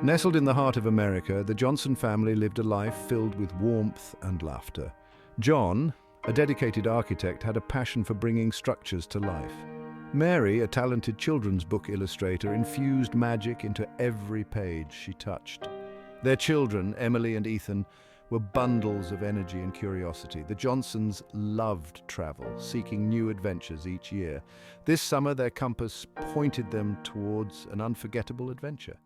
Nestled in the heart of America, the Johnson family lived a life filled with warmth and laughter. John, a dedicated architect, had a passion for bringing structures to life. Mary, a talented children's book illustrator, infused magic into every page she touched. Their children, Emily and Ethan, were bundles of energy and curiosity. The Johnsons loved travel, seeking new adventures each year. This summer, their compass pointed them towards an unforgettable adventure.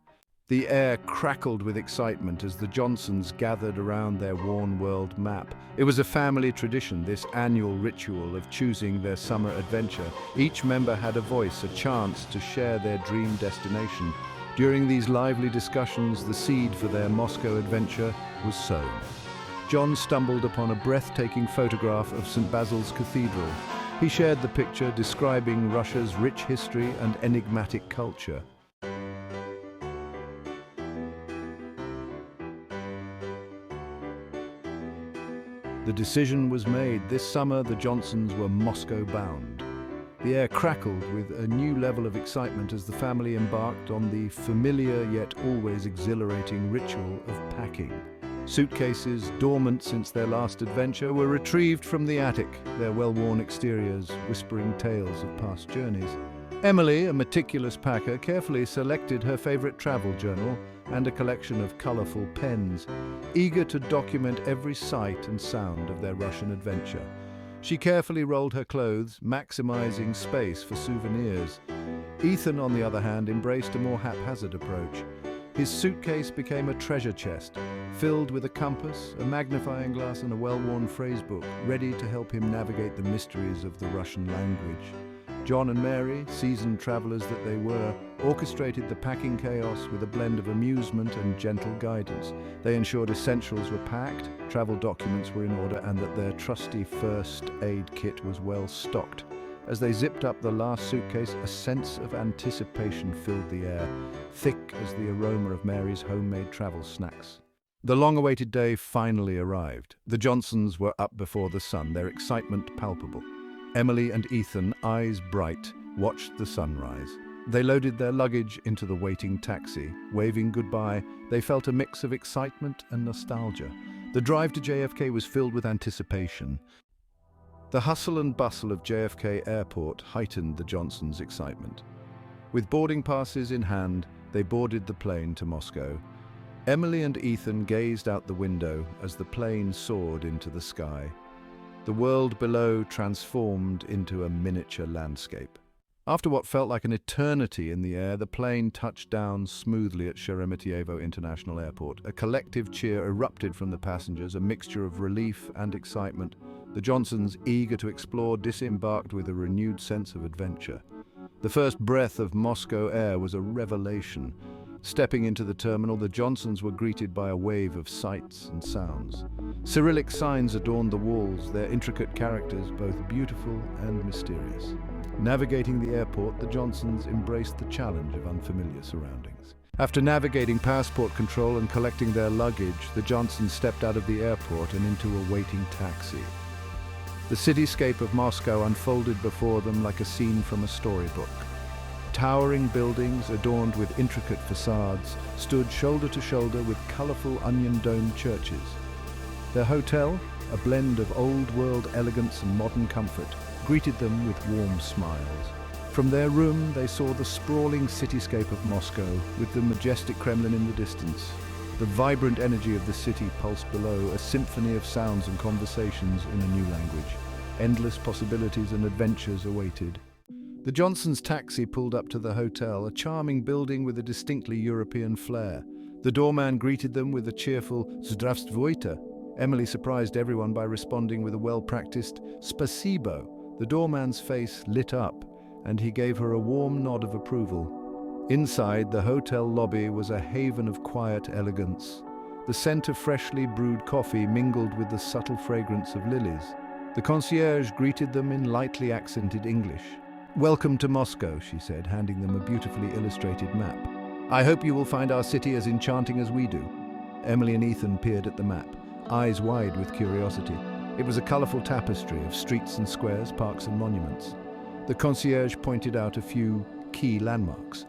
The air crackled with excitement as the Johnsons gathered around their worn world map. It was a family tradition, this annual ritual of choosing their summer adventure. Each member had a voice, a chance to share their dream destination. During these lively discussions, the seed for their Moscow adventure was sown. John stumbled upon a breathtaking photograph of St. Basil's Cathedral. He shared the picture, describing Russia's rich history and enigmatic culture. The decision was made. This summer, the Johnsons were Moscow-bound. The air crackled with a new level of excitement as the family embarked on the familiar yet always exhilarating ritual of packing. Suitcases, dormant since their last adventure, were retrieved from the attic, their well-worn exteriors whispering tales of past journeys. Emily, a meticulous packer, carefully selected her favorite travel journal and a collection of colorful pens, eager to document every sight and sound of their Russian adventure. She carefully rolled her clothes, maximizing space for souvenirs. Ethan, on the other hand, embraced a more haphazard approach. His suitcase became a treasure chest, filled with a compass, a magnifying glass, and a well-worn phrasebook, ready to help him navigate the mysteries of the Russian language. John and Mary, seasoned travelers that they were, orchestrated the packing chaos with a blend of amusement and gentle guidance. They ensured essentials were packed, travel documents were in order, and that their trusty first aid kit was well stocked. As they zipped up the last suitcase, a sense of anticipation filled the air, thick as the aroma of Mary's homemade travel snacks. The long-awaited day finally arrived. The Johnsons were up before the sun, their excitement palpable. Emily and Ethan, eyes bright, watched the sunrise. They loaded their luggage into the waiting taxi. Waving goodbye, they felt a mix of excitement and nostalgia. The drive to JFK was filled with anticipation. The hustle and bustle of JFK Airport heightened the Johnsons' excitement. With boarding passes in hand, they boarded the plane to Moscow. Emily and Ethan gazed out the window as the plane soared into the sky. The world below transformed into a miniature landscape. After what felt like an eternity in the air, the plane touched down smoothly at Sheremetyevo International Airport. A collective cheer erupted from the passengers, a mixture of relief and excitement. The Johnsons, eager to explore, disembarked with a renewed sense of adventure. The first breath of Moscow air was a revelation. Stepping into the terminal, the Johnsons were greeted by a wave of sights and sounds. Cyrillic signs adorned the walls, their intricate characters both beautiful and mysterious. Navigating the airport, the Johnsons embraced the challenge of unfamiliar surroundings. After navigating passport control and collecting their luggage, the Johnsons stepped out of the airport and into a waiting taxi. The cityscape of Moscow unfolded before them like a scene from a storybook. Towering buildings adorned with intricate facades stood shoulder to shoulder with colorful onion-domed churches. Their hotel, a blend of old-world elegance and modern comfort, greeted them with warm smiles. From their room, they saw the sprawling cityscape of Moscow, with the majestic Kremlin in the distance. The vibrant energy of the city pulsed below, a symphony of sounds and conversations in a new language. Endless possibilities and adventures awaited. The Johnsons' taxi pulled up to the hotel, a charming building with a distinctly European flair. The doorman greeted them with a cheerful "Zdravstvuyte." Emily surprised everyone by responding with a well-practiced "Spasibo." The doorman's face lit up, and he gave her a warm nod of approval. Inside, the hotel lobby was a haven of quiet elegance. The scent of freshly brewed coffee mingled with the subtle fragrance of lilies. The concierge greeted them in lightly accented English. "Welcome to Moscow," she said, handing them a beautifully illustrated map. "I hope you will find our city as enchanting as we do." Emily and Ethan peered at the map, eyes wide with curiosity. It was a colorful tapestry of streets and squares, parks and monuments. The concierge pointed out a few key landmarks.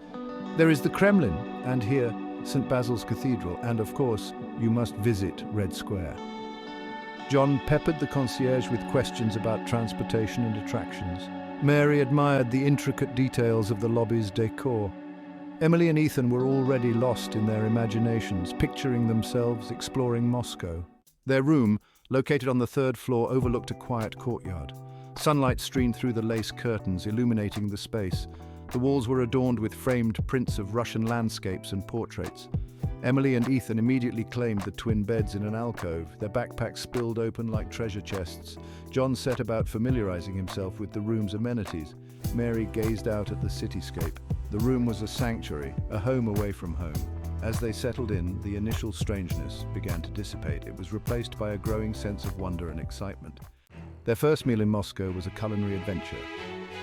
"There is the Kremlin, and here, St. Basil's Cathedral, and of course, you must visit Red Square. John peppered the concierge with questions about transportation and attractions. Mary admired the intricate details of the lobby's decor. Emily and Ethan were already lost in their imaginations, picturing themselves exploring Moscow. Their room, located on the third floor, overlooked a quiet courtyard. Sunlight streamed through the lace curtains, illuminating the space. The walls were adorned with framed prints of Russian landscapes and portraits. Emily and Ethan immediately claimed the twin beds in an alcove, their backpacks spilled open like treasure chests. John set about familiarizing himself with the room's amenities. Mary gazed out at the cityscape. The room was a sanctuary, a home away from home. As they settled in, the initial strangeness began to dissipate. It was replaced by a growing sense of wonder and excitement. Their first meal in Moscow was a culinary adventure.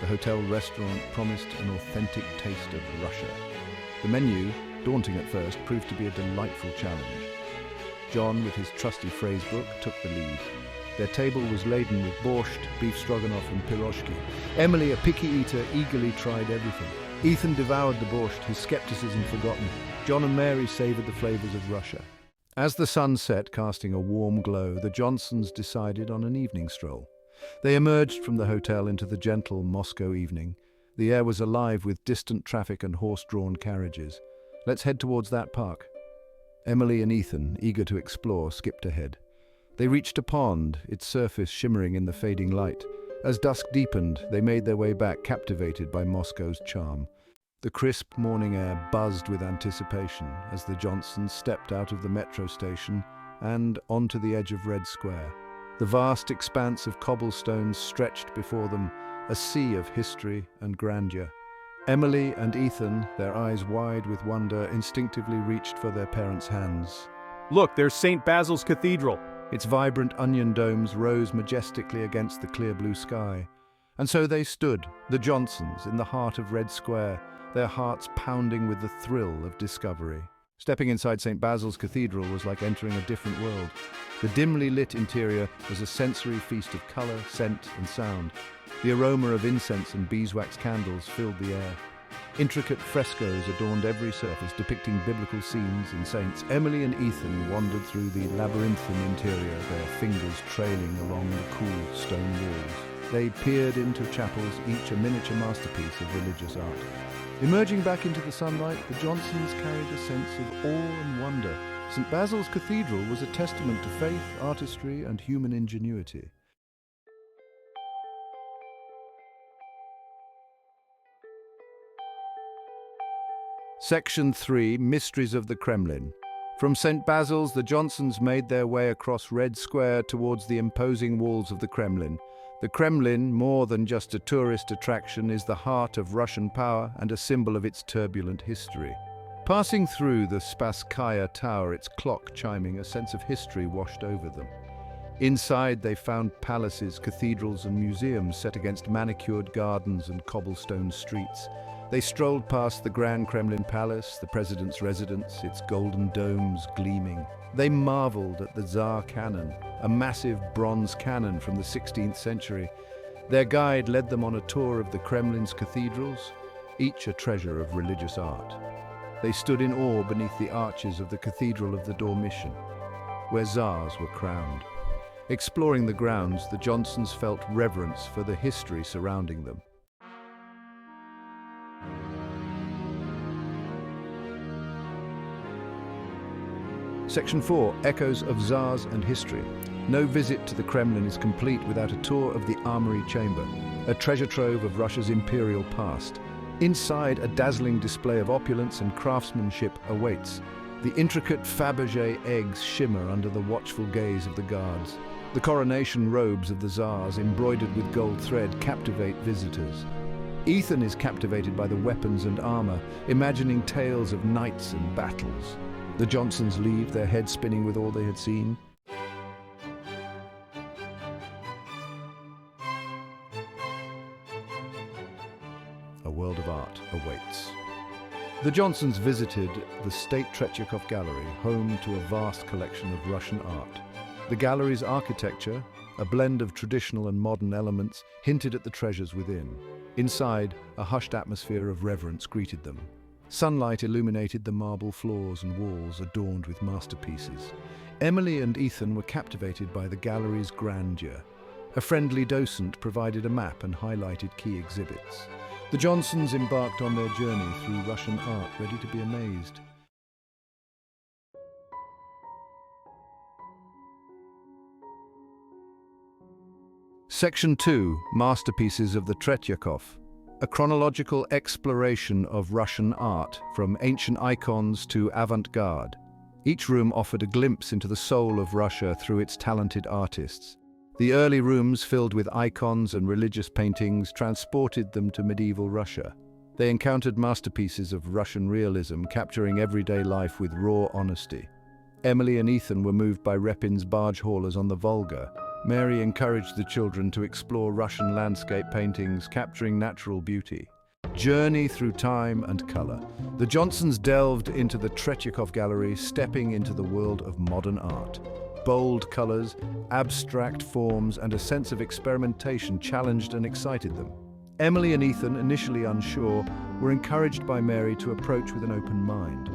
The hotel restaurant promised an authentic taste of Russia. The menu, daunting at first, proved to be a delightful challenge. John, with his trusty phrase book, took the lead. Their table was laden with borscht, beef stroganoff and piroshki. Emily, a picky eater, eagerly tried everything. Ethan devoured the borscht, his skepticism forgotten. John and Mary savoured the flavours of Russia. As the sun set, casting a warm glow, the Johnsons decided on an evening stroll. They emerged from the hotel into the gentle Moscow evening. The air was alive with distant traffic and horse-drawn carriages. "Let's head towards that park." Emily and Ethan, eager to explore, skipped ahead. They reached a pond, its surface shimmering in the fading light. As dusk deepened, they made their way back, captivated by Moscow's charm. The crisp morning air buzzed with anticipation as the Johnsons stepped out of the metro station and onto the edge of Red Square. The vast expanse of cobblestones stretched before them, a sea of history and grandeur. Emily and Ethan, their eyes wide with wonder, instinctively reached for their parents' hands. Look, there's St. Basil's Cathedral. Its vibrant onion domes rose majestically against the clear blue sky. And so they stood, the Johnsons, in the heart of Red Square, their hearts pounding with the thrill of discovery. Stepping inside St. Basil's Cathedral was like entering a different world. The dimly lit interior was a sensory feast of colour, scent and sound. The aroma of incense and beeswax candles filled the air. Intricate frescoes adorned every surface, depicting biblical scenes and saints. Emily and Ethan wandered through the labyrinthine interior, their fingers trailing along the cool stone walls. They peered into chapels, each a miniature masterpiece of religious art. Emerging back into the sunlight, the Johnsons carried a sense of awe and wonder. St. Basil's Cathedral was a testament to faith, artistry, and human ingenuity. Section 3, Mysteries of the Kremlin. From St. Basil's, the Johnsons made their way across Red Square towards the imposing walls of the Kremlin. The Kremlin, more than just a tourist attraction, is the heart of Russian power and a symbol of its turbulent history. Passing through the Spasskaya Tower, its clock chiming, a sense of history washed over them. Inside, they found palaces, cathedrals, and museums set against manicured gardens and cobblestone streets. They strolled past the Grand Kremlin Palace, the president's residence, its golden domes gleaming. They marveled at the Tsar cannon, a massive bronze cannon from the 16th century. Their guide led them on a tour of the Kremlin's cathedrals, each a treasure of religious art. They stood in awe beneath the arches of the Cathedral of the Dormition, where Tsars were crowned. Exploring the grounds, the Johnsons felt reverence for the history surrounding them. Section 4, Echoes of Tsars and History. No visit to the Kremlin is complete without a tour of the Armory Chamber, a treasure trove of Russia's imperial past. Inside, a dazzling display of opulence and craftsmanship awaits. The intricate Fabergé eggs shimmer under the watchful gaze of the guards. The coronation robes of the Tsars, embroidered with gold thread, captivate visitors. Ethan is captivated by the weapons and armor, imagining tales of knights and battles. The Johnsons leave, their heads spinning with all they had seen. A world of art awaits. The Johnsons visited the State Tretyakov Gallery, home to a vast collection of Russian art. The gallery's architecture, a blend of traditional and modern elements, hinted at the treasures within. Inside, a hushed atmosphere of reverence greeted them. Sunlight illuminated the marble floors and walls adorned with masterpieces. Emily and Ethan were captivated by the gallery's grandeur. A friendly docent provided a map and highlighted key exhibits. The Johnsons embarked on their journey through Russian art, ready to be amazed. Section 2, Masterpieces of the Tretyakov. A chronological exploration of Russian art, from ancient icons to avant-garde. Each room offered a glimpse into the soul of Russia through its talented artists. The early rooms, filled with icons and religious paintings, transported them to medieval Russia. They encountered masterpieces of Russian realism, capturing everyday life with raw honesty. Emily and Ethan were moved by Repin's barge haulers on the Volga. Mary encouraged the children to explore Russian landscape paintings, capturing natural beauty. Journey through time and color. The Johnsons delved into the Tretyakov Gallery, stepping into the world of modern art. Bold colors, abstract forms, and a sense of experimentation challenged and excited them. Emily and Ethan, initially unsure, were encouraged by Mary to approach with an open mind.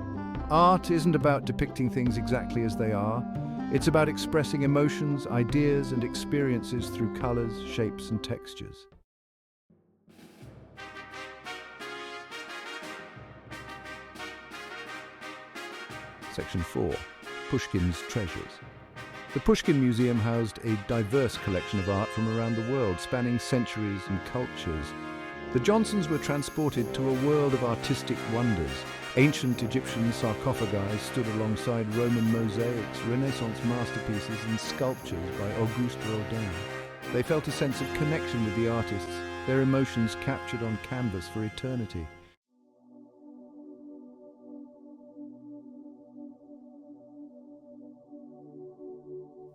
Art isn't about depicting things exactly as they are. It's about expressing emotions, ideas, and experiences through colors, shapes, and textures. Section 4. Pushkin's Treasures. The Pushkin Museum housed a diverse collection of art from around the world, spanning centuries and cultures. The Johnsons were transported to a world of artistic wonders. Ancient Egyptian sarcophagi stood alongside Roman mosaics, Renaissance masterpieces, and sculptures by Auguste Rodin. They felt a sense of connection with the artists, their emotions captured on canvas for eternity.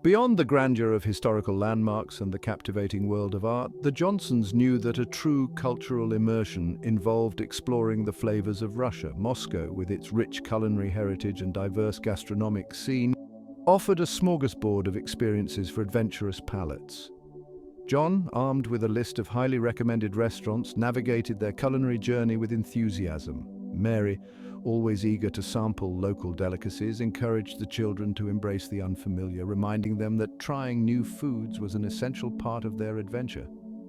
Beyond the grandeur of historical landmarks and the captivating world of art, the Johnsons knew that a true cultural immersion involved exploring the flavors of Russia. Moscow, with its rich culinary heritage and diverse gastronomic scene, offered a smorgasbord of experiences for adventurous palates. John, armed with a list of highly recommended restaurants, navigated their culinary journey with enthusiasm. Mary, always eager to sample local delicacies, encouraged the children to embrace the unfamiliar, reminding them that trying new foods was an essential part of their adventure.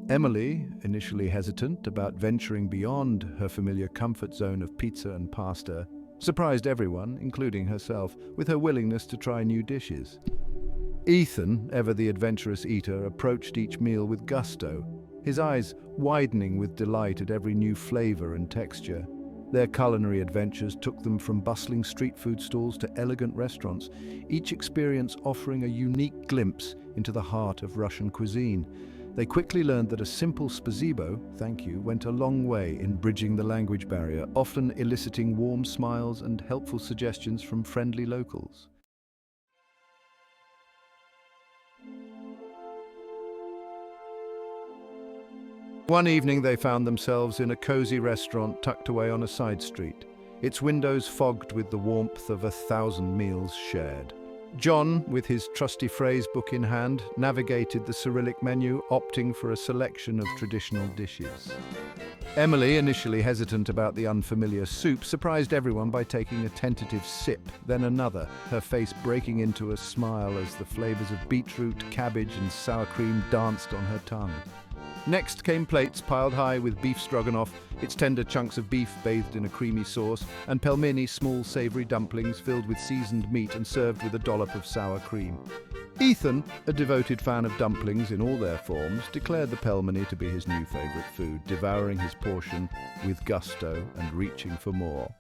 Emily, initially hesitant about venturing beyond her familiar comfort zone of pizza and pasta, surprised everyone, including herself, with her willingness to try new dishes. Ethan, ever the adventurous eater, approached each meal with gusto, his eyes widening with delight at every new flavor and texture. Their culinary adventures took them from bustling street food stalls to elegant restaurants, each experience offering a unique glimpse into the heart of Russian cuisine. They quickly learned that a simple spasibo, thank you, went a long way in bridging the language barrier, often eliciting warm smiles and helpful suggestions from friendly locals. One evening they found themselves in a cozy restaurant tucked away on a side street, its windows fogged with the warmth of 1,000 meals shared. John, with his trusty phrase book in hand, navigated the Cyrillic menu, opting for a selection of traditional dishes. Emily, initially hesitant about the unfamiliar soup, surprised everyone by taking a tentative sip, then another, her face breaking into a smile as the flavors of beetroot, cabbage, and sour cream danced on her tongue. Next came plates piled high with beef stroganoff, its tender chunks of beef bathed in a creamy sauce, and pelmeni, small savory dumplings filled with seasoned meat and served with a dollop of sour cream. Ethan, a devoted fan of dumplings in all their forms, declared the pelmeni to be his new favorite food, devouring his portion with gusto and reaching for more.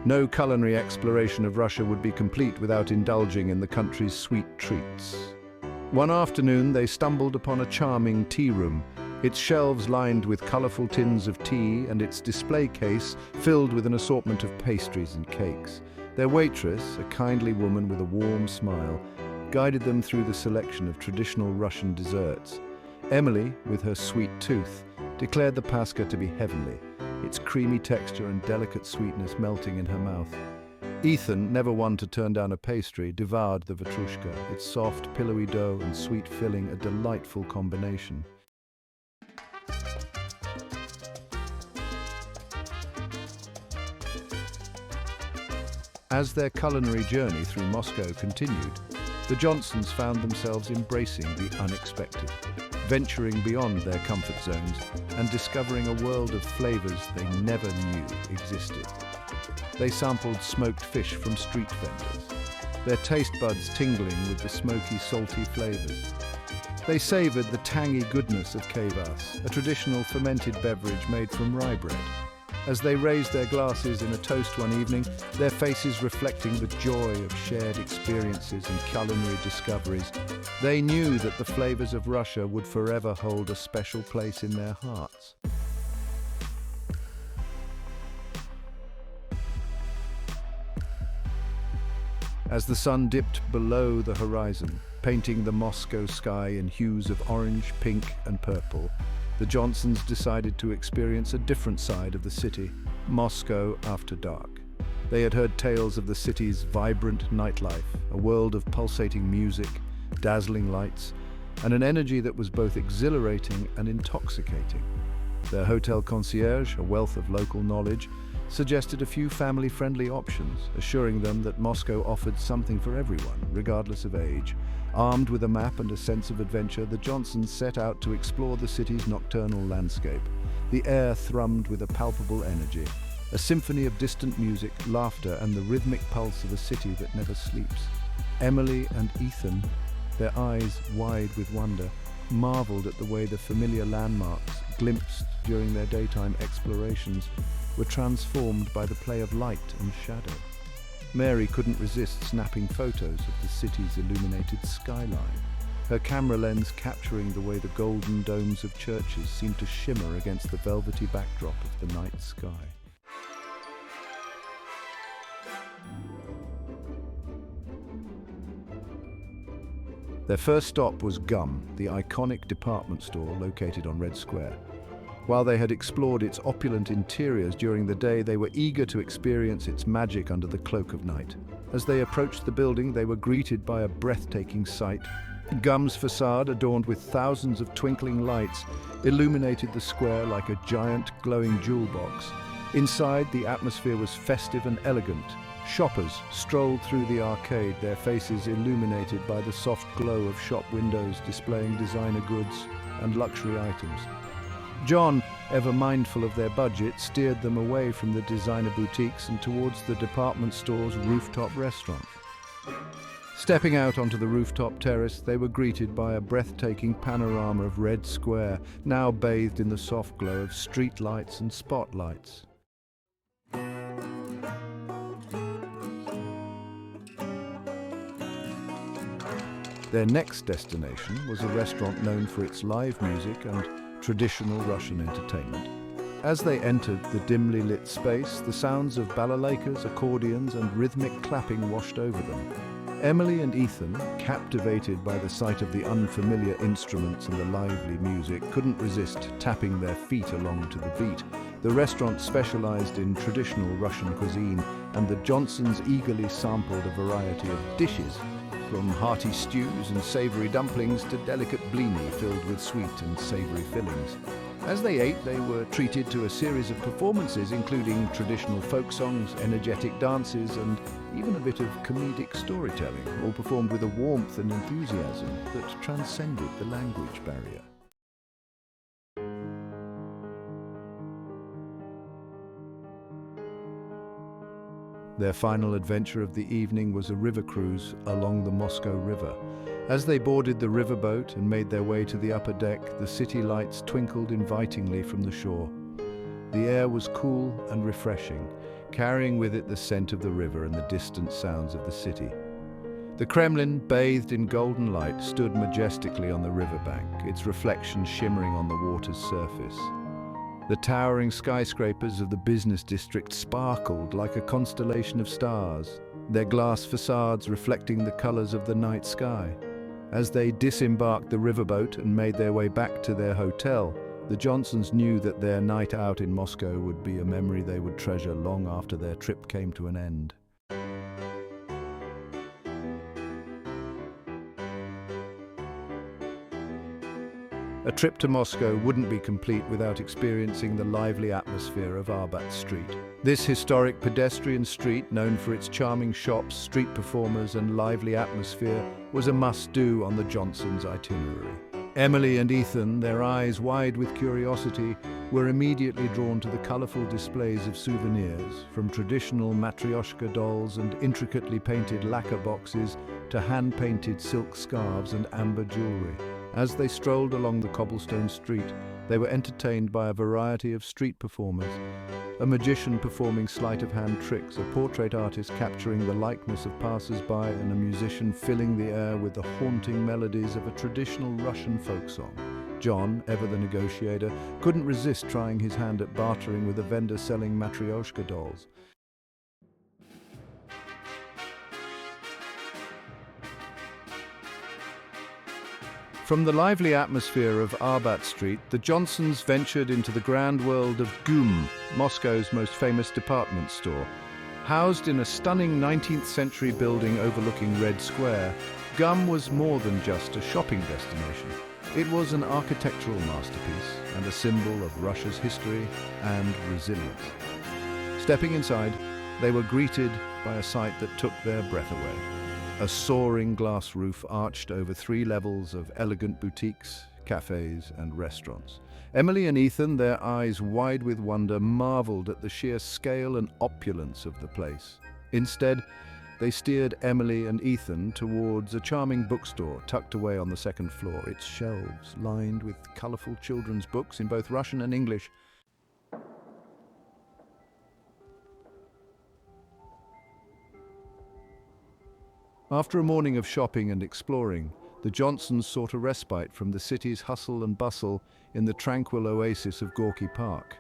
No culinary exploration of Russia would be complete without indulging in the country's sweet treats. One afternoon, they stumbled upon a charming tea room, its shelves lined with colorful tins of tea and its display case filled with an assortment of pastries and cakes. Their waitress, a kindly woman with a warm smile, guided them through the selection of traditional Russian desserts. Emily, with her sweet tooth, declared the paska to be heavenly, its creamy texture and delicate sweetness melting in her mouth. Ethan, never one to turn down a pastry, devoured the vatrushka, its soft, pillowy dough and sweet filling a delightful combination. As their culinary journey through Moscow continued, the Johnsons found themselves embracing the unexpected, venturing beyond their comfort zones and discovering a world of flavors they never knew existed. They sampled smoked fish from street vendors, their taste buds tingling with the smoky, salty flavors. They savored the tangy goodness of kvass, a traditional fermented beverage made from rye bread. As they raised their glasses in a toast one evening, their faces reflecting the joy of shared experiences and culinary discoveries, they knew that the flavors of Russia would forever hold a special place in their hearts. As the sun dipped below the horizon, painting the Moscow sky in hues of orange, pink, and purple, the Johnsons decided to experience a different side of the city, Moscow after dark. They had heard tales of the city's vibrant nightlife, a world of pulsating music, dazzling lights, and an energy that was both exhilarating and intoxicating. Their hotel concierge, a wealth of local knowledge, suggested a few family-friendly options, assuring them that Moscow offered something for everyone, regardless of age. Armed with a map and a sense of adventure, the Johnsons set out to explore the city's nocturnal landscape. The air thrummed with a palpable energy, a symphony of distant music, laughter, and the rhythmic pulse of a city that never sleeps. Emily and Ethan, their eyes wide with wonder, marveled at the way the familiar landmarks, glimpsed during their daytime explorations, were transformed by the play of light and shadow. Mary couldn't resist snapping photos of the city's illuminated skyline, her camera lens capturing the way the golden domes of churches seemed to shimmer against the velvety backdrop of the night sky. Their first stop was Gum, the iconic department store located on Red Square. While they had explored its opulent interiors during the day, they were eager to experience its magic under the cloak of night. As they approached the building, they were greeted by a breathtaking sight. Gum's facade, adorned with thousands of twinkling lights, illuminated the square like a giant glowing jewel box. Inside, the atmosphere was festive and elegant. Shoppers strolled through the arcade, their faces illuminated by the soft glow of shop windows displaying designer goods and luxury items. John, ever mindful of their budget, steered them away from the designer boutiques and towards the department store's rooftop restaurant. Stepping out onto the rooftop terrace, they were greeted by a breathtaking panorama of Red Square, now bathed in the soft glow of street lights and spotlights. Their next destination was a restaurant known for its live music and traditional Russian entertainment. As they entered the dimly lit space, the sounds of balalaikas, accordions, and rhythmic clapping washed over them. Emily and Ethan, captivated by the sight of the unfamiliar instruments and the lively music, couldn't resist tapping their feet along to the beat. The restaurant specialized in traditional Russian cuisine, and the Johnsons eagerly sampled a variety of dishes, from hearty stews and savory dumplings to delicate blini filled with sweet and savory fillings. As they ate, they were treated to a series of performances including traditional folk songs, energetic dances, and even a bit of comedic storytelling, all performed with a warmth and enthusiasm that transcended the language barrier. Their final adventure of the evening was a river cruise along the Moscow River. As they boarded the riverboat and made their way to the upper deck, the city lights twinkled invitingly from the shore. The air was cool and refreshing, carrying with it the scent of the river and the distant sounds of the city. The Kremlin, bathed in golden light, stood majestically on the riverbank, its reflection shimmering on the water's surface. The towering skyscrapers of the business district sparkled like a constellation of stars, their glass facades reflecting the colors of the night sky. As they disembarked the riverboat and made their way back to their hotel, the Johnsons knew that their night out in Moscow would be a memory they would treasure long after their trip came to an end. A trip to Moscow wouldn't be complete without experiencing the lively atmosphere of Arbat Street. This historic pedestrian street, known for its charming shops, street performers and lively atmosphere, was a must-do on the Johnsons' itinerary. Emily and Ethan, their eyes wide with curiosity, were immediately drawn to the colourful displays of souvenirs, from traditional matryoshka dolls and intricately painted lacquer boxes to hand-painted silk scarves and amber jewellery. As they strolled along the cobblestone street, they were entertained by a variety of street performers. A magician performing sleight-of-hand tricks, a portrait artist capturing the likeness of passers-by, and a musician filling the air with the haunting melodies of a traditional Russian folk song. John, ever the negotiator, couldn't resist trying his hand at bartering with a vendor selling matryoshka dolls. From the lively atmosphere of Arbat Street, the Johnsons ventured into the grand world of GUM, Moscow's most famous department store. Housed in a stunning 19th century building overlooking Red Square, GUM was more than just a shopping destination. It was an architectural masterpiece and a symbol of Russia's history and resilience. Stepping inside, they were greeted by a sight that took their breath away. A soaring glass roof arched over 3 levels of elegant boutiques, cafes, and restaurants. Emily and Ethan, their eyes wide with wonder, marveled at the sheer scale and opulence of the place. Instead, they steered Emily and Ethan towards a charming bookstore tucked away on the 2nd floor, its shelves lined with colorful children's books in both Russian and English. After a morning of shopping and exploring, the Johnsons sought a respite from the city's hustle and bustle in the tranquil oasis of Gorky Park.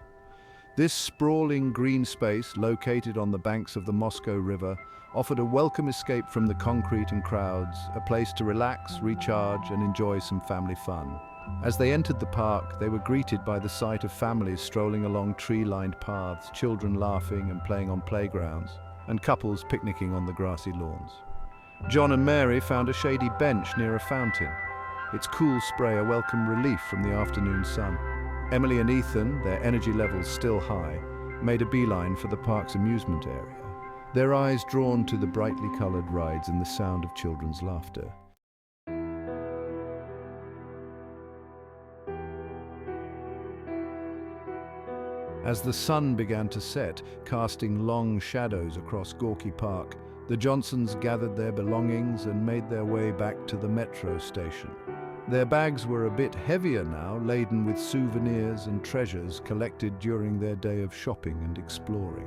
This sprawling green space, located on the banks of the Moscow River, offered a welcome escape from the concrete and crowds, a place to relax, recharge, and enjoy some family fun. As they entered the park, they were greeted by the sight of families strolling along tree-lined paths, children laughing and playing on playgrounds, and couples picnicking on the grassy lawns. John and Mary found a shady bench near a fountain, its cool spray a welcome relief from the afternoon sun. Emily and Ethan, their energy levels still high, made a beeline for the park's amusement area, their eyes drawn to the brightly coloured rides and the sound of children's laughter. As the sun began to set, casting long shadows across Gorky Park, the Johnsons gathered their belongings and made their way back to the metro station. Their bags were a bit heavier now, laden with souvenirs and treasures collected during their day of shopping and exploring.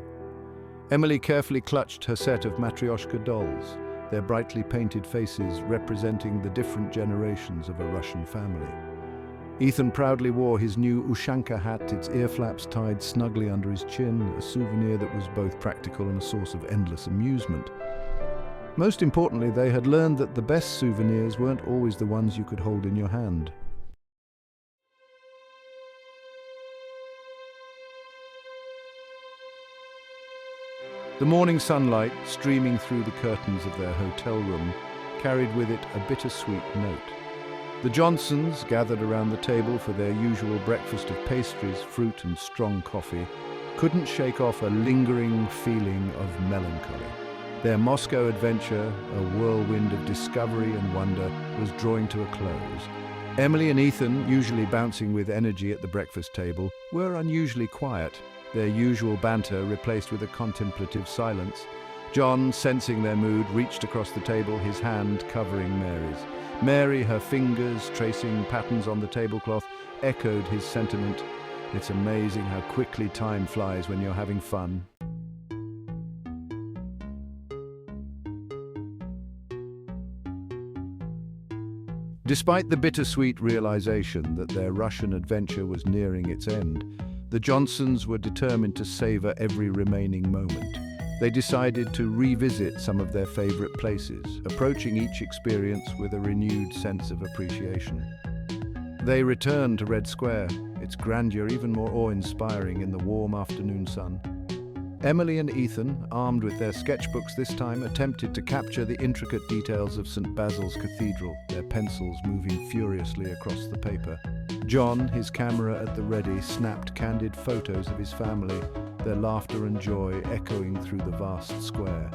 Emily carefully clutched her set of matryoshka dolls, their brightly painted faces representing the different generations of a Russian family. Ethan proudly wore his new Ushanka hat, its ear flaps tied snugly under his chin, a souvenir that was both practical and a source of endless amusement. Most importantly, they had learned that the best souvenirs weren't always the ones you could hold in your hand. The morning sunlight, streaming through the curtains of their hotel room, carried with it a bittersweet note. The Johnsons, gathered around the table for their usual breakfast of pastries, fruit and strong coffee, couldn't shake off a lingering feeling of melancholy. Their Moscow adventure, a whirlwind of discovery and wonder, was drawing to a close. Emily and Ethan, usually bouncing with energy at the breakfast table, were unusually quiet, their usual banter replaced with a contemplative silence. John, sensing their mood, reached across the table, his hand covering Mary's. Mary, her fingers tracing patterns on the tablecloth, echoed his sentiment. It's amazing how quickly time flies when you're having fun. Despite the bittersweet realization that their Russian adventure was nearing its end, the Johnsons were determined to savor every remaining moment. They decided to revisit some of their favorite places, approaching each experience with a renewed sense of appreciation. They returned to Red Square, its grandeur even more awe-inspiring in the warm afternoon sun. Emily and Ethan, armed with their sketchbooks this time, attempted to capture the intricate details of St. Basil's Cathedral, their pencils moving furiously across the paper. John, his camera at the ready, snapped candid photos of his family, their laughter and joy echoing through the vast square.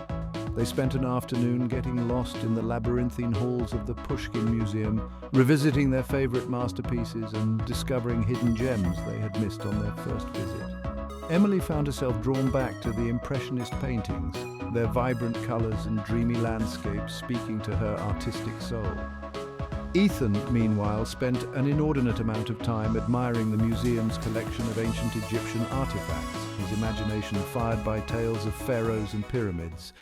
They spent an afternoon getting lost in the labyrinthine halls of the Pushkin Museum, revisiting their favorite masterpieces and discovering hidden gems they had missed on their first visit. Emily found herself drawn back to the Impressionist paintings, their vibrant colors and dreamy landscapes speaking to her artistic soul. Ethan, meanwhile, spent an inordinate amount of time admiring the museum's collection of ancient Egyptian artifacts, his imagination fired by tales of pharaohs and pyramids.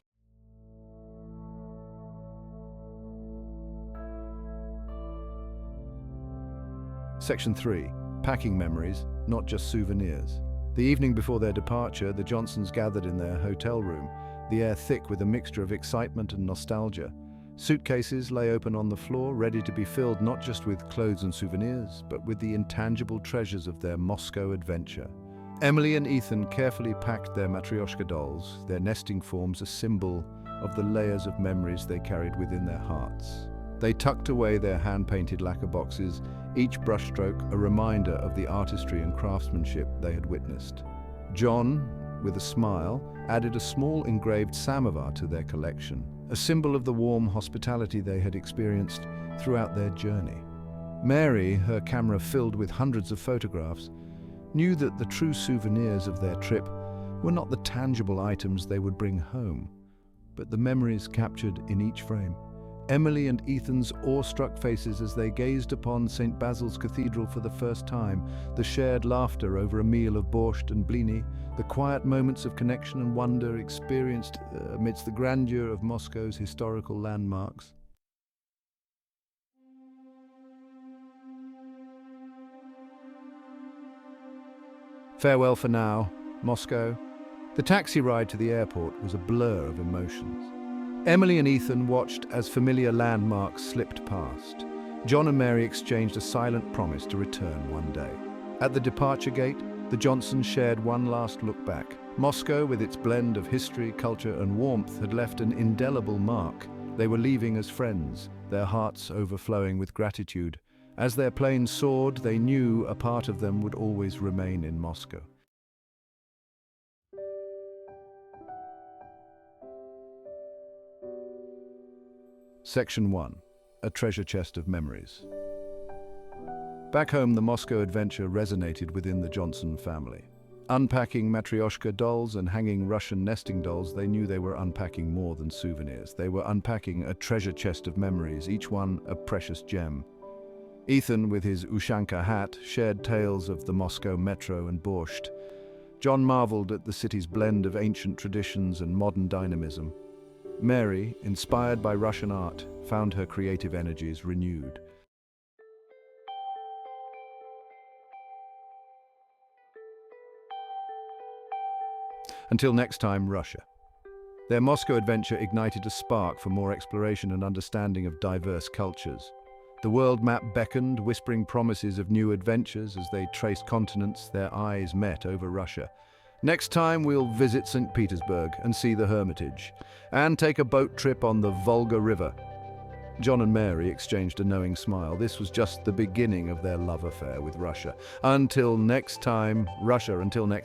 Section 3. Packing memories, not just souvenirs. The evening before their departure, the Johnsons gathered in their hotel room, the air thick with a mixture of excitement and nostalgia. Suitcases lay open on the floor, ready to be filled not just with clothes and souvenirs, but with the intangible treasures of their Moscow adventure. Emily and Ethan carefully packed their matryoshka dolls, their nesting forms a symbol of the layers of memories they carried within their hearts. They tucked away their hand-painted lacquer boxes, each brushstroke a reminder of the artistry and craftsmanship they had witnessed. John, with a smile, added a small engraved samovar to their collection, a symbol of the warm hospitality they had experienced throughout their journey. Mary, her camera filled with hundreds of photographs, knew that the true souvenirs of their trip were not the tangible items they would bring home, but the memories captured in each frame. Emily and Ethan's awestruck faces as they gazed upon St. Basil's Cathedral for the first time, the shared laughter over a meal of borscht and blini, the quiet moments of connection and wonder experienced amidst the grandeur of Moscow's historical landmarks. Farewell for now, Moscow. The taxi ride to the airport was a blur of emotions. Emily and Ethan watched as familiar landmarks slipped past. John and Mary exchanged a silent promise to return one day. At the departure gate, the Johnsons shared one last look back. Moscow, with its blend of history, culture, and warmth, had left an indelible mark. They were leaving as friends, their hearts overflowing with gratitude. As their plane soared, they knew a part of them would always remain in Moscow. Section 1. A treasure chest of memories. Back home, the Moscow adventure resonated within the Johnson family. Unpacking matryoshka dolls and hanging Russian nesting dolls, they knew they were unpacking more than souvenirs. They were unpacking a treasure chest of memories, each one a precious gem. Ethan, with his Ushanka hat, shared tales of the Moscow metro and borscht. John marveled at the city's blend of ancient traditions and modern dynamism. Mary, inspired by Russian art, found her creative energies renewed. Until next time, Russia. Their Moscow adventure ignited a spark for more exploration and understanding of diverse cultures. The world map beckoned, whispering promises of new adventures as they traced continents, their eyes met over Russia. Next time, we'll visit St. Petersburg and see the Hermitage, and take a boat trip on the Volga River. John and Mary exchanged a knowing smile. This was just the beginning of their love affair with Russia. Until next time, Russia, until next